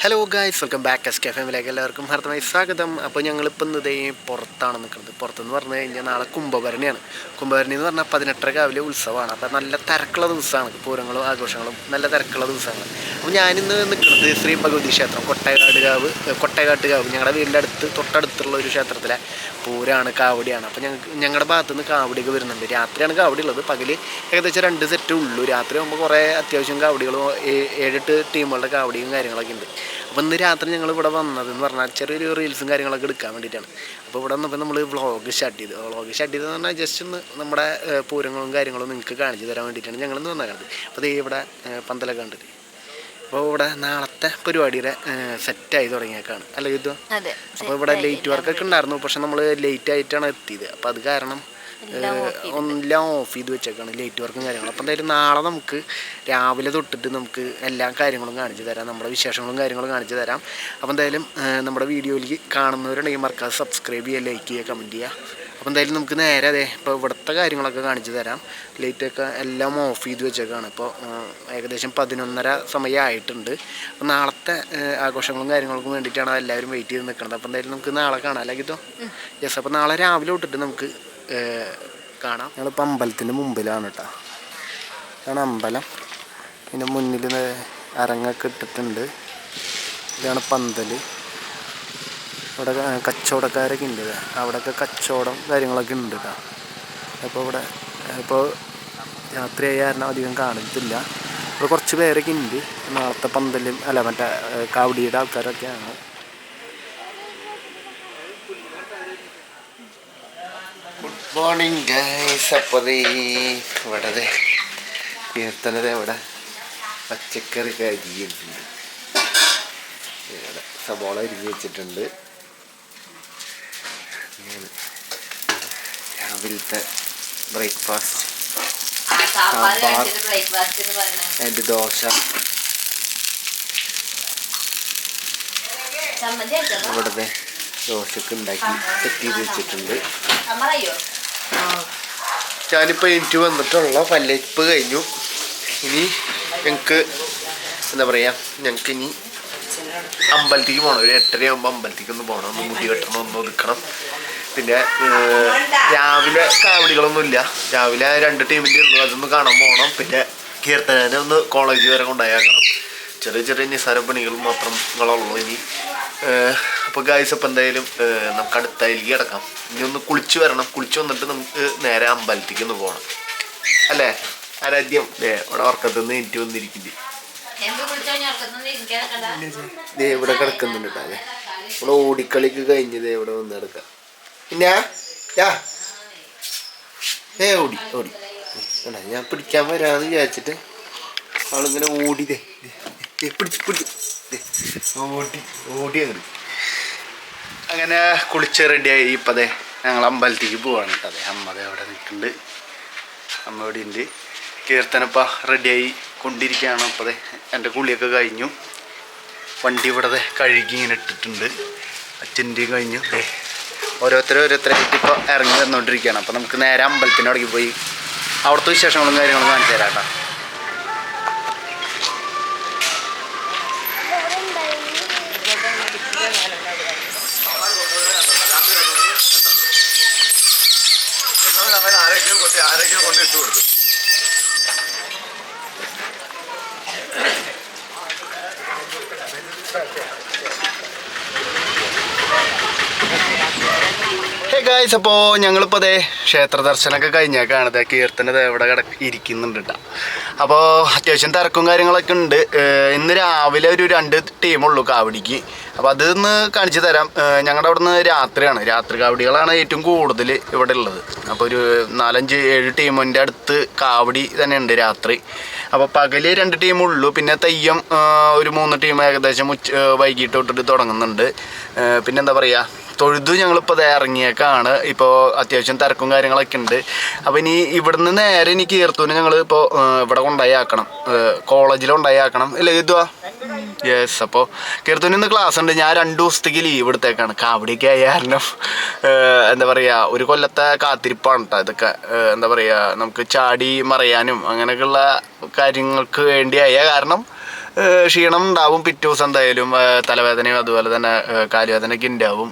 Hello guys, welcome back S K ഫാമിലിയിലേക്ക് എല്ലാവർക്കും ഹാർദമായി സ്വാഗതം. അപ്പോൾ ഞങ്ങളിപ്പോൾ ഇന്നതേ പുറത്താണ് നിൽക്കുന്നത്. പുറത്തെന്ന് പറഞ്ഞു കഴിഞ്ഞാൽ നാളെ കുംഭഭരണിയാണ്. കുംഭഭരണി എന്ന് പറഞ്ഞാൽ 18 രാവിലെ ഉത്സവമാണ്. അപ്പോൾ നല്ല തിരക്കുള്ള ദിവസമാണ്. പൂരങ്ങളും ആഘോഷങ്ങളും നല്ല തിരക്കുള്ള ദിവസമാണ്. അപ്പോൾ ഞാനിന്ന് നിൽക്കുന്നത് ശ്രീ ഭഗവതി ക്ഷേത്രം കൊട്ടേക്കാട്ടുകാവ് ഞങ്ങളുടെ വീടിൻ്റെ തൊട്ടടുത്തുള്ള ഒരു ക്ഷേത്രത്തിലെ പൂരമാണ്, കാവടിയാണ്. അപ്പോൾ ഞങ്ങളുടെ ഭാഗത്തു നിന്ന് കാവടിയൊക്കെ വരുന്നുണ്ട്. രാത്രിയാണ് കാവടി ഉള്ളത്. പകല് ഏകദേശം 2 സെറ്റേ ഉള്ളൂ. രാത്രി ആകുമ്പോൾ കുറേ അത്യാവശ്യം കാവടികളും 7-8 ടീമുകളുടെ കാവടിയും കാര്യങ്ങളൊക്കെ ഉണ്ട്. അപ്പോൾ ഇന്ന് രാത്രി ഞങ്ങൾ ഇവിടെ വന്നതെന്ന് പറഞ്ഞാൽ ചെറിയൊരു റീൽസും കാര്യങ്ങളൊക്കെ എടുക്കാൻ വേണ്ടിയിട്ടാണ്. അപ്പോൾ ഇവിടെ വന്നപ്പോൾ നമ്മൾ വ്ളോഗ് സ്റ്റാർട്ട് ചെയ്തതെന്ന് പറഞ്ഞാൽ ജസ്റ്റ് ഒന്ന് നമ്മുടെ പൂരങ്ങളും കാര്യങ്ങളും നിങ്ങൾക്ക് കാണിച്ചു തരാൻ വേണ്ടിയിട്ടാണ് ഞങ്ങളിന്ന് വന്നത്. അപ്പോൾ ദേ ഇവിടെ പന്തലൊക്കെ കണ്ടിട്ട് അപ്പോൾ ഇവിടെ നാളത്തെ പരിപാടിയുടെ സെറ്റായി തുടങ്ങിയേക്കാണ് അല്ല യുദ്ധം. അപ്പോൾ ഇവിടെ ലൈറ്റ് വർക്കൊക്കെ ഉണ്ടായിരുന്നു, പക്ഷെ നമ്മൾ ലേറ്റ് ആയിട്ടാണ് എത്തിയത്. അപ്പോൾ അത് കാരണം എല്ലാം ഓഫ് ചെയ്ത് വെച്ചേക്കാണ്, ലൈറ്റ് വർക്കും കാര്യങ്ങളും. അപ്പോൾ എന്തായാലും നാളെ നമുക്ക് രാവിലെ തൊട്ടിട്ട് നമുക്ക് എല്ലാ കാര്യങ്ങളും കാണിച്ചു തരാം, നമ്മുടെ വിശേഷങ്ങളും കാര്യങ്ങളും കാണിച്ചു തരാം. അപ്പോൾ എന്തായാലും നമ്മുടെ വീഡിയോയിലേക്ക് കാണുന്നവരുണ്ടെങ്കിൽ മറക്കാതെ സബ്സ്ക്രൈബ് ചെയ്യുക, ലൈക്ക് ചെയ്യുക, കമൻറ്റ് ചെയ്യുക. അപ്പോൾ എന്തായാലും നമുക്ക് നേരെ ഇപ്പോൾ ഇവിടുത്തെ കാര്യങ്ങളൊക്കെ കാണിച്ചു തരാം. ലൈറ്റൊക്കെ എല്ലാം ഓഫ് ചെയ്ത് വെച്ചേക്കാണ്. ഇപ്പോൾ ഏകദേശം 11:30 സമയമായിട്ടുണ്ട്. അപ്പോൾ നാളത്തെ ആഘോഷങ്ങളും കാര്യങ്ങൾക്കും വേണ്ടിയിട്ടാണ് എല്ലാവരും വെയിറ്റ് ചെയ്ത് നിൽക്കുന്നത്. അപ്പോൾ എന്തായാലും നമുക്ക് നാളെ കാണാം അല്ലേ കിട്ടോ? യെസ്. അപ്പോൾ നാളെ രാവിലെ തൊട്ടിട്ട് നമുക്ക് കാണാം. ഞങ്ങളിപ്പോൾ അമ്പലത്തിൻ്റെ മുമ്പിലാണ് കേട്ടോ. ഇതാണ് അമ്പലം. ഇതിൻ്റെ മുന്നിൽ അരങ്ങൊക്കെ ഇട്ടിട്ടുണ്ട്. ഇതാണ് പന്തൽ. ഇവിടെ കച്ചവടക്കാരൊക്കെ ഉണ്ട്. അവിടെയൊക്കെ കച്ചവടം കാര്യങ്ങളൊക്കെ ഉണ്ട് കേട്ടോ. അപ്പോൾ ഇവിടെ ഇപ്പോൾ രാത്രിയായ കാരണം അധികം കാണത്തില്ല. ഇവിടെ കുറച്ച് പേരൊക്കെ ഉണ്ട്. നാളത്തെ പന്തലും മറ്റേ കാവടിയുടെ ആൾക്കാരൊക്കെയാണ്. Good morning guys. അപ്പോൾ ഇവിടെ കീർത്തനത ഇവിടെ പച്ചക്കറി അരിയുണ്ട്. ഇവിടെ സബോള അരിഞ്ഞ് വെച്ചിട്ടുണ്ട്. രാവിലത്തെ ബ്രേക്ക്ഫാസ്റ്റ് ആൻഡ് ദോശ. ഇവിടുത്തെ ദോശക്ക് ഉണ്ടാക്കി സെറ്റ് ചെയ്ത് വെച്ചിട്ടുണ്ട്. ഞാനിപ്പോൾ എനിക്ക് വന്നിട്ടുള്ള പല്ലയിപ്പ് കഴിഞ്ഞു. ഇനി ഞങ്ങൾക്ക് എന്താ പറയുക, ഞങ്ങൾക്ക് ഇനി അമ്പലത്തേക്ക് പോകണം. ഒരു 8:30 ആകുമ്പോൾ അമ്പലത്തേക്ക് ഒന്ന് പോകണം, ഒന്ന് മുടി വെട്ടണം, ഒന്ന് ഒതുക്കണം. പിന്നെ രാവിലെ കാവടികളൊന്നുമില്ല. രാവിലെ 2 ടീമിൻ്റെ ഉള്ളൂ, അതൊന്ന് കാണാൻ പോകണം. പിന്നെ കീർത്തനെ ഒന്ന് കോളേജ് വരെ കൊണ്ടായാക്കണം. ചെറിയ ചെറിയ നിസ്സാര പണികൾ മാത്രങ്ങളുള്ളൂ ഇനി. അപ്പോൾ ഗായ്സ്, അപ്പോൾ എന്തായാലും നമുക്ക് അടുത്തയിലേക്ക് കിടക്കാം. ഇനി ഒന്ന് കുളിച്ച് വരണം. കുളിച്ച് വന്നിട്ട് നമുക്ക് നേരെ അമ്പലത്തേക്ക് ഒന്ന് പോകണം അല്ലേ? ആരാധ്യം ഇവിടെ ഉറക്കത്തുനിന്ന് എനിക്ക് വന്നിരിക്കുന്നത് ഇവിടെ കിടക്കുന്നുണ്ട് കേട്ടോ. അതെ, ഇവിടെ ഓടിക്കളിക്ക് കഴിഞ്ഞത് ഇവിടെ വന്ന് കിടക്കാം. പിന്നെ ഓടി ഓടി ഞാൻ പിടിക്കാൻ വരാമെന്ന് വിചാരിച്ചിട്ട് ആളിങ്ങനെ ഓടിതേ ഓടി അങ്ങനെ കുളിച്ച് റെഡിയായി. ഇപ്പം അതെ ഞങ്ങൾ അമ്പലത്തേക്ക് പോവാണ് കേട്ടോ. അതെ, അമ്മ അവിടെ നിൽക്കുന്നുണ്ട്. അമ്മ ഇവിടെ ഉണ്ട്. കീർത്തനപ്പം റെഡിയായി കൊണ്ടിരിക്കുകയാണ്. അപ്പോൾ അതെ എൻ്റെ കുളിയൊക്കെ കഴിഞ്ഞു. വണ്ടി ഇവിടെ കഴുകി ഇങ്ങനെ ഇട്ടിട്ടുണ്ട്. അച്ഛൻ്റെ കഴിഞ്ഞു. ഓരോരുത്തരായിട്ട് ഇപ്പോൾ ഇറങ്ങി വന്നുകൊണ്ടിരിക്കുകയാണ്. അപ്പോൾ നമുക്ക് നേരെ അമ്പലത്തിനോടേക്ക് പോയി അവിടുത്തെ വിശേഷങ്ങളും കാര്യങ്ങളും കാണിച്ചു തരാം കേട്ടോ. ആരെങ്കിലും കൊണ്ട് ഇട്ട് കൊടുത്തു. ഗായ്സ്, അപ്പോൾ ഞങ്ങളിപ്പോൾ അതേ ക്ഷേത്ര ദർശനമൊക്കെ കഴിഞ്ഞേക്കാണ്. കീർത്തന ഇവിടെ ഇരിക്കുന്നുണ്ട് കേട്ടോ. അപ്പോൾ അത്യാവശ്യം തിരക്കും കാര്യങ്ങളൊക്കെ ഉണ്ട്. ഇന്ന് രാവിലെ ഒരു 2 ടീമുള്ളൂ കാവടിക്ക്. അപ്പോൾ അതൊന്ന് കാണിച്ചു തരാം. ഞങ്ങളുടെ അവിടെ നിന്ന് രാത്രിയാണ്, രാത്രി കാവടികളാണ് ഏറ്റവും കൂടുതൽ ഇവിടെ ഉള്ളത്. അപ്പോൾ ഒരു 4-5-7 ടീമിൻ്റെ അടുത്ത് കാവടി തന്നെ ഉണ്ട് രാത്രി. അപ്പോൾ പകൽ 2 ടീമുള്ളൂ. പിന്നെ തെയ്യം ഒരു 3 ടീം ഏകദേശം വൈകിട്ട് തൊട്ടിട്ട് തുടങ്ങുന്നുണ്ട്. പിന്നെന്താ പറയുക, തൊഴുതു ഞങ്ങളിപ്പോൾ അത് ഇറങ്ങിയേക്കാണ്. ഇപ്പോൾ അത്യാവശ്യം തിരക്കും കാര്യങ്ങളൊക്കെ ഉണ്ട്. അപ്പോൾ ഇനി ഇവിടുന്ന് നേരെ ഇനി കീർത്തൂന് ഞങ്ങൾ ഇപ്പോൾ ഇവിടെ കൊണ്ടായി ആക്കണം, കോളേജിൽ കൊണ്ടായി ആക്കണം അല്ലേ ഇതുവാ? യെസ്. അപ്പോൾ കീർത്തൂന് ഇന്ന് ക്ലാസ് ഉണ്ട്. ഞാൻ 2 ദിവസത്തേക്ക് ലീവ് എടുത്തേക്കാണ്. കാവടിയൊക്കെ ആയ കാരണം എന്താ പറയുക, ഒരു കൊല്ലത്തെ കാത്തിരിപ്പാണ് കേട്ടോ ഇതൊക്കെ. എന്താ പറയുക, നമുക്ക് ചാടി മറയാനും അങ്ങനെയൊക്കെയുള്ള കാര്യങ്ങൾക്ക് വേണ്ടിയായ കാരണം ക്ഷീണം ഉണ്ടാവും. പിറ്റേ ദിവസം എന്തായാലും തലവേദനയും അതുപോലെ തന്നെ കാലുവേദനയൊക്കെ ഉണ്ടാവും.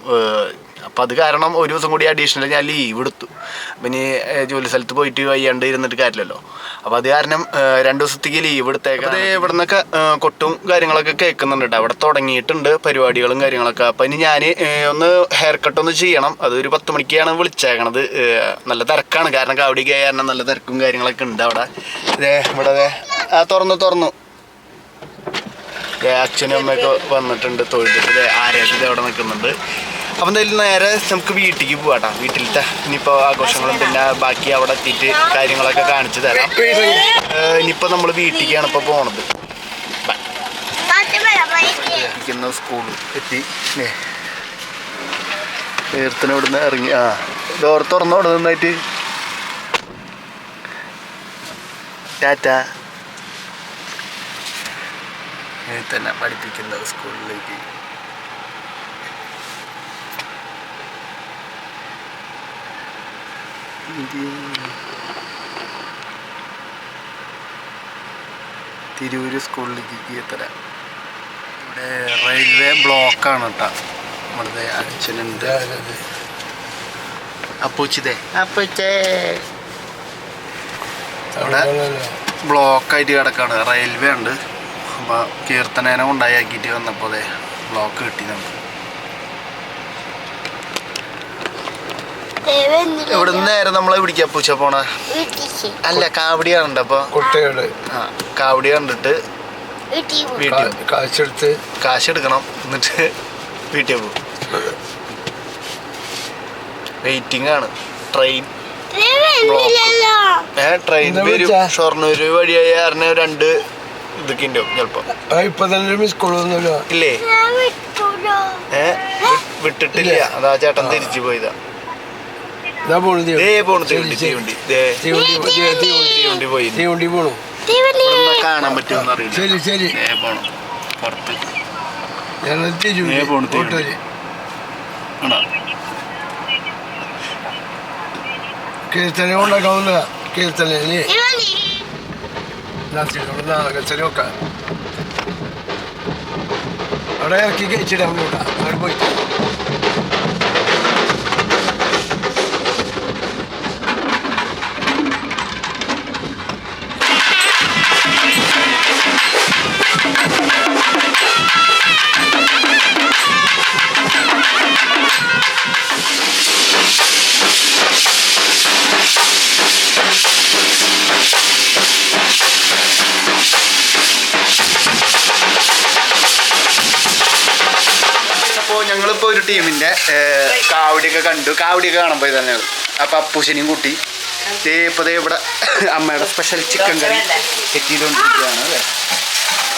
അപ്പം അത് കാരണം ഒരു ദിവസം കൂടി അഡീഷണൽ ഞാൻ ലീവ് എടുത്തു. അപ്പം ഇനി ജോലി സ്ഥലത്ത് പോയിട്ട് വയ്യാണ്ട് ഇരുന്നിട്ട് കാര്യമില്ലല്ലോ. അപ്പോൾ അത് കാരണം 2 ദിവസത്തേക്ക് ലീവ് എടുത്തേക്കാം. അത് ഇവിടെ നിന്നൊക്കെ കൊട്ടും കാര്യങ്ങളൊക്കെ കേൾക്കുന്നുണ്ട് കേട്ടോ. അവിടെ തുടങ്ങിയിട്ടുണ്ട് പരിപാടികളും കാര്യങ്ങളൊക്കെ. അപ്പം ഇനി ഞാൻ ഒന്ന് ഹെയർ കട്ടൊന്ന് ചെയ്യണം. അതൊരു 10 മണിക്കാണ് വിളിച്ചേക്കണത്. നല്ല തിരക്കാണ്, കാരണം കാവടിക്ക് കാരണം നല്ല തിരക്കും കാര്യങ്ങളൊക്കെ ഉണ്ട് അവിടെ. ഇവിടെ തുറന്നു അച്ഛനും അമ്മയൊക്കെ വന്നിട്ടുണ്ട്. തൊഴിലിട്ട് ആരായിട്ട് അവിടെ നിൽക്കുന്നുണ്ട്. അപ്പം എന്തായാലും നേരെ നമുക്ക് വീട്ടിലേക്ക് പോവാട്ടോ. വീട്ടിലത്തെ ഇനിയിപ്പോൾ ആഘോഷങ്ങളും പിന്നെ ബാക്കി അവിടെ എത്തിയിട്ട് കാര്യങ്ങളൊക്കെ കാണിച്ചു തരാം. ഇനിയിപ്പോൾ നമ്മൾ വീട്ടിലേക്കാണ് ഇപ്പോൾ പോണത്. സ്കൂൾ എത്തി. നേരത്തിന് ഇവിടുന്ന് ഇറങ്ങി ഡോർ തുറന്നു ഇവിടെ നിന്നായിട്ട് ടാറ്റ. തന്നെ പഠിപ്പിക്കുന്ന സ്കൂളിലേക്ക് തിരൂര് സ്കൂളിലേക്ക് എത്തരാം. ഇവിടെ റെയിൽവേ ബ്ലോക്കാണ് കേട്ടോ. നമ്മുടെ അച്ഛനുണ്ട്, അപ്പൂച്ചിതേ അവിടെ ബ്ലോക്കായിട്ട് കിടക്കാണ്. റെയിൽവേ ഉണ്ട്. അപ്പോൾ കീർത്തനേനെ കൊണ്ടാക്കിയിട്ട് വന്നപ്പോൾ അതെ ബ്ലോക്ക് കിട്ടി നമുക്ക്. ഇവിടെ നേരെ നമ്മളെ പിടിക്കാ പൂച്ച പോണ അല്ല കാവടി കാണണ്ട. അപ്പൊ കുട്ടികള് കാവടി കണ്ടിട്ട് വീട്ടിൽ കാശെടുക്കണം, എന്നിട്ട് വീട്ടിൽ പോകും. വെയിറ്റിംഗ് ആണ്. ട്രെയിൻ വരും. ഷൊർണൂര് വഴിയായി കാരണം 2 ഇതൊക്കെ ഉണ്ടാവും ചിലപ്പോ. ഇപ്പൊ തന്നെ മിസ് കോളൊന്നുമില്ല ഇല്ലേ? വിട്ടിട്ടില്ല. അതാ ചേട്ടൻ തിരിച്ചു പോയതാ. കാണാൻ പറ്റുമെന്ന് അറിയില്ല. പോണം പുറത്ത് കീർത്തന ഉണ്ടാക്കാവുന്ന കീർത്തന അവിടെ ഇറക്കി കഴിച്ചിടാൻ കൂട്ടാ. അവിടെ പോയിട്ട് ഞങ്ങളിപ്പോ ഒരു ടീമിന്റെ കാവടിയൊക്കെ കണ്ടു. കാവടിയൊക്കെ കാണാൻ പോയി തന്നെ. അപ്പൊ അപ്പൂശനെയും കൂട്ടി ഇപ്പൊ ഇവിടെ അമ്മയുടെ സ്പെഷ്യൽ ചിക്കൻ കറി എത്തിക്കൊണ്ടിരിക്കുകയാണ്. അല്ലേ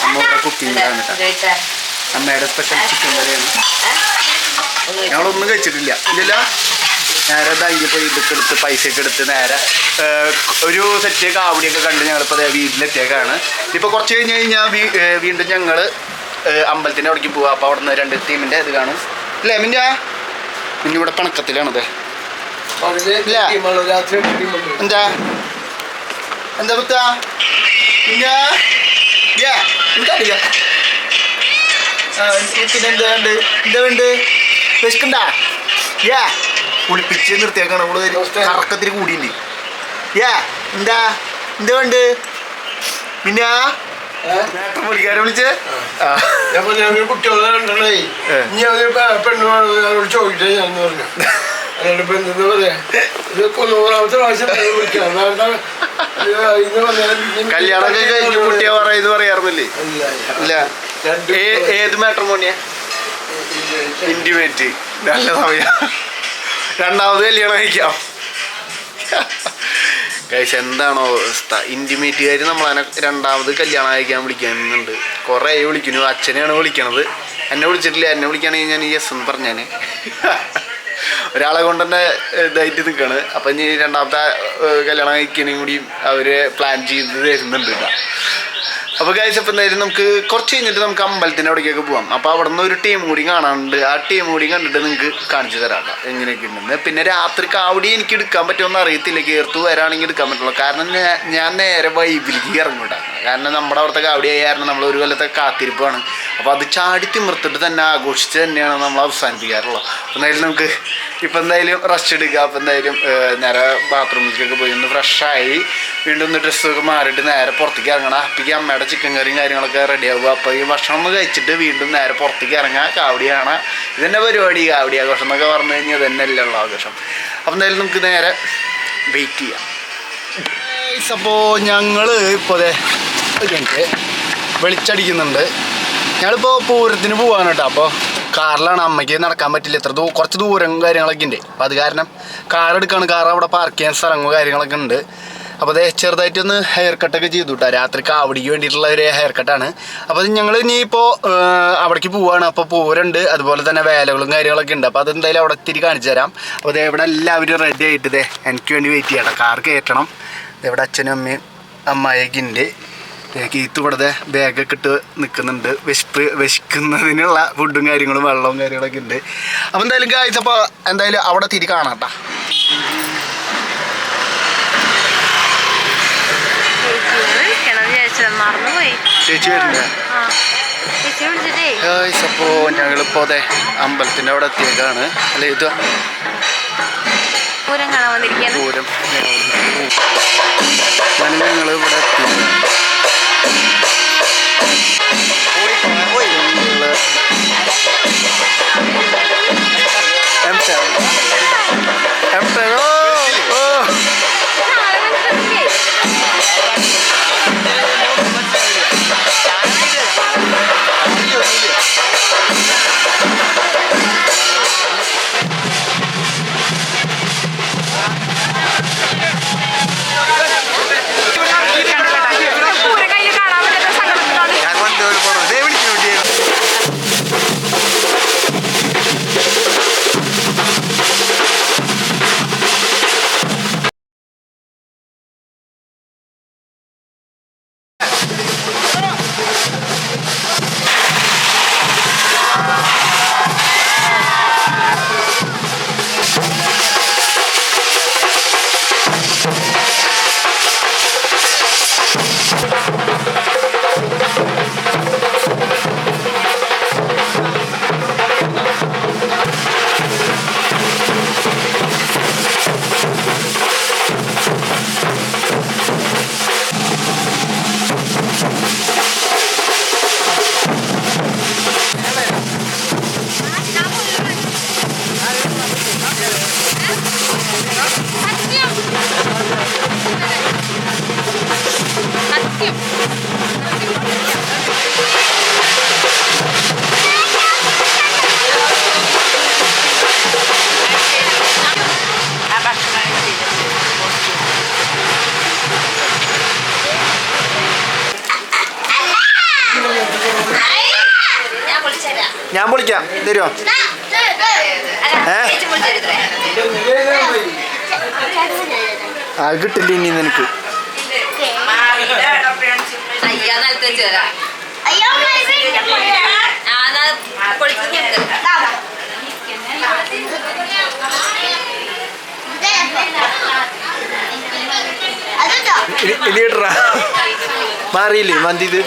അമ്മ ഇവിടെ കുക്കിംഗ് കാണിട്ട അമ്മയുടെ സ്പെഷ്യൽ ചിക്കൻ കറിയാണ്. ഞങ്ങളൊന്നും കഴിച്ചിട്ടില്ല. ഇല്ല നേരെ ബാങ്കിൽ പോയി ഇതൊക്കെ എടുത്ത് പൈസയൊക്കെ എടുത്ത് നേരെ ഒരു സെറ്റ് കാവടിയൊക്കെ കണ്ട് ഞങ്ങളിപ്പോൾ വീട്ടിലെത്തിയേക്കാണ്. ഇപ്പോൾ കുറച്ച് കഴിഞ്ഞ് കഴിഞ്ഞാൽ വീണ്ടും ഞങ്ങൾ അമ്പലത്തിൻ്റെ അവിടേക്ക് പോവാം. അപ്പോൾ അവിടെ നിന്ന് 2 ടീമിൻ്റെ ഇത് കാണും. അല്ലേ മിന്നിവിടെ പണക്കത്തിലാണത്. ഇല്ല എന്താ എന്താ പുത്താ പിന്നെ എന്താ വേണ്ട വിശക്കണ്ടാ? കുളിപ്പിച്ച് നിർത്തിയേക്കാണ്. ഇവിടെ കറക്കത്തിൽ കൂടിയില്ലേ? എന്താ എന്താ വേണ്ട പിന്നെ പുള്ളിക്കാരെ വിളിച്ച് കുട്ടികളെ കണ്ടേ പെണ്ണു ചോദിച്ചേ ഞാൻ പറഞ്ഞു. അല്ലാണ്ട് എന്താ പറയാ, ഇത് 100ാമത്തെ പ്രാവശ്യം വിളിക്കാം. കല്യാണമൊക്കെ കഴിഞ്ഞ് കുട്ടിയെ പറയുന്നത് പറയാറുന്നില്ലേ? ഇല്ല. ഏത് മാട്രിമോണിയാ? ഇന്റിമേറ്റ്. നല്ല സമയം. 2ാമത് കല്യാണം കഴിക്കാം. കഴിച്ച എന്താണോ അവസ്ഥ. ഇൻറ്റിമേറ്റുകാർ നമ്മളതിനെ 2ാമത് കല്യാണം കഴിക്കാൻ വിളിക്കുന്നുണ്ട്. കുറേ വിളിക്കുന്നു. അച്ഛനെയാണ് വിളിക്കണത്, എന്നെ വിളിച്ചിട്ടില്ല. എന്നെ വിളിക്കുകയാണെങ്കിൽ ഞാൻ യെസ് എന്ന് പറഞ്ഞേനെ. ഒരാളെ കൊണ്ട് തന്നെ ഇതായിട്ട് നിൽക്കുകയാണ്. അപ്പം ഇനി 2ാമത്തെ കല്യാണം കഴിക്കണേയും കൂടി അവർ പ്ലാൻ ചെയ്ത് തരുന്നുണ്ട് കേട്ടോ. അപ്പോൾ ഗൈസ് ഇപ്പം എന്തായാലും നമുക്ക് കുറച്ച് കഴിഞ്ഞിട്ട് നമുക്ക് അമ്പലത്തിൻ്റെ അവിടേക്കൊക്കെ പോകാം. അപ്പോൾ അവിടെ നിന്ന് ഒരു ടീം കൂടി കാണാനുണ്ട്. ആ ടീം കൂടി കണ്ടിട്ട് നിങ്ങൾക്ക് കാണിച്ചു തരാം എങ്ങനെയൊക്കെ ഉണ്ടെന്ന്. പിന്നെ രാത്രി കാവടി എനിക്ക് എടുക്കാൻ പറ്റുമെന്ന് അറിയത്തില്ല. കയർത്തു വരാണെങ്കിൽ എടുക്കാൻ പറ്റുള്ളൂ. കാരണം ഞാൻ നേരെ വൈബിലേക്ക് ഇറങ്ങിവിട്ടാണ്. കാരണം നമ്മുടെ അവിടുത്തെ കാവടിയായ കാരണം നമ്മൾ ഒരു കൊല്ലത്തെ കാത്തിരിപ്പാണ്. അപ്പോൾ അത് ചാടി തിമിർത്തിട്ട് തന്നെ ആഘോഷിച്ച് തന്നെയാണ് നമ്മൾ അവസാനിപ്പിക്കാറുള്ളത്. അപ്പോൾ എന്തായാലും നമുക്ക് ഇപ്പം എന്തായാലും റെസ്റ്റ് എടുക്കുക. അപ്പോൾ എന്തായാലും നേരെ ബാത്റൂമിലേക്കൊക്കെ പോയി ഒന്ന് ഫ്രഷായി വീണ്ടും ഒന്ന് ഡ്രസ്സൊക്കെ മാറിയിട്ട് നേരെ പുറത്തേക്ക് ഇറങ്ങണം. അപ്പിക്ക് അമ്മയുടെ ചിക്കൻ കറിയും കാര്യങ്ങളൊക്കെ റെഡിയാവുക. അപ്പോൾ ഈ ഭക്ഷണം ഒന്ന് കഴിച്ചിട്ട് വീണ്ടും നേരെ പുറത്തേക്ക് ഇറങ്ങുക, കാവടി കാണുക. ഇതന്നെ പരിപാടി. കാവടി ആഘോഷം എന്നൊക്കെ പറഞ്ഞു കഴിഞ്ഞാൽ ഇതന്നെ അല്ലേ ഉള്ള ആഘോഷം. അപ്പോൾ എന്തായാലും നമുക്ക് നേരെ വെയിറ്റ് ചെയ്യാം. അപ്പോൾ ഞങ്ങൾ ഇപ്പോൾ എനിക്ക് വെളിച്ചടിക്കുന്നുണ്ട്. ഞങ്ങളിപ്പോൾ പൂരത്തിന് പോകാൻ കേട്ടോ. അപ്പോൾ കാറിലാണ്. അമ്മയ്ക്ക് നടക്കാൻ പറ്റില്ല, കുറച്ച് ദൂരം കാര്യങ്ങളൊക്കെ ഉണ്ട്. അപ്പോൾ അത് കാരണം കാർ എടുക്കുകയാണ്. കാർ അവിടെ പാർക്ക് ചെയ്യാൻ സ്ഥലങ്ങൾ കാര്യങ്ങളൊക്കെ ഉണ്ട്. അപ്പോൾ അതേ ചെറുതായിട്ടൊന്ന് ഹെയർ കട്ടൊക്കെ ചെയ്തു കേട്ടോ. രാത്രി കാവടിക്ക് വേണ്ടിയിട്ടുള്ള ഒരു ഹെയർ കട്ടാണ്. അപ്പോൾ ഞങ്ങൾ ഇനിയിപ്പോൾ അവിടേക്ക് പോവുകയാണ്. അപ്പോൾ പൂരമുണ്ട്, അതുപോലെ തന്നെ വേലകളും കാര്യങ്ങളൊക്കെ ഉണ്ട്. അപ്പോൾ അതെന്തായാലും അവിടെ എത്തിരി കാണിച്ചു തരാം. അപ്പോൾ അതേ ഇവിടെ എല്ലാവരും റെഡി ആയിട്ട് എനിക്ക് വേണ്ടി വെയിറ്റ് ചെയ്യണം. കാർ കയറ്റണം. ഇവിടെ അച്ഛനും അമ്മയും അമ്മായിയൊക്കെ ഉണ്ട്. കീത്ത് ഇവിടെ ബാഗൊക്കെ ഇട്ട് നിൽക്കുന്നുണ്ട്. വിശക്കുന്നതിനുള്ള ഫുഡും കാര്യങ്ങളും വെള്ളവും കാര്യങ്ങളൊക്കെ ഉണ്ട്. അപ്പോൾ എന്തായാലും ഗായ്സ് അപ്പോൾ എന്തായാലും അവിടെ തിരി കാണാം കേട്ടോ. ചേച്ചി വരുന്നുണ്ട്. ഗായ്സ് അപ്പോൾ ഞങ്ങളിപ്പോൾ അമ്പലത്തിൻ്റെ അവിടെ എത്തിയേക്കാണ്. അല്ലെ ഇത് പൂരം കാണാൻ വന്നിരിക്കുകയാണ്. പൂരം ഞങ്ങൾ ഇവിടെ എത്തി. ഞാൻ പൊളിക്കാം, തരുമോ? അത് കിട്ടില്ല ഇനി നിനക്ക്. ഇടിയിട്ടാ മാറിയില്ലേ മന്തി ഇത്.